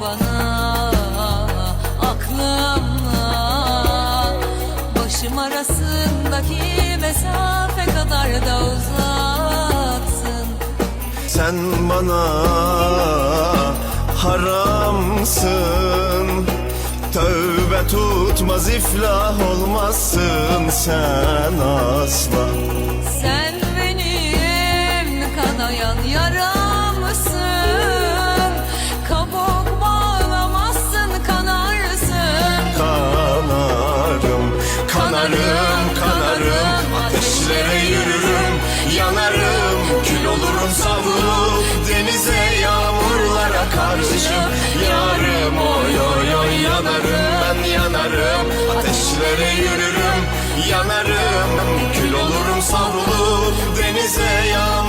bana aklımla. Başım arasındaki mesafe kadar da uzaksın. Sen bana haramsın, tövbe tutmaz iflah olmazsın sen asla. Sen benim kanayan yaramsın, kabuk bağlamazsın kanarsın. Kanarım, kanarım, kanarım, ateşlere yürürüm, yanarım, kül olurum savrulup denize, yağmurlara karşı. Yarım oy oy oy, yanarım ben yanarım, ateşlere yürürüm, yanarım, kül olurum savrulup denize, yağmurlara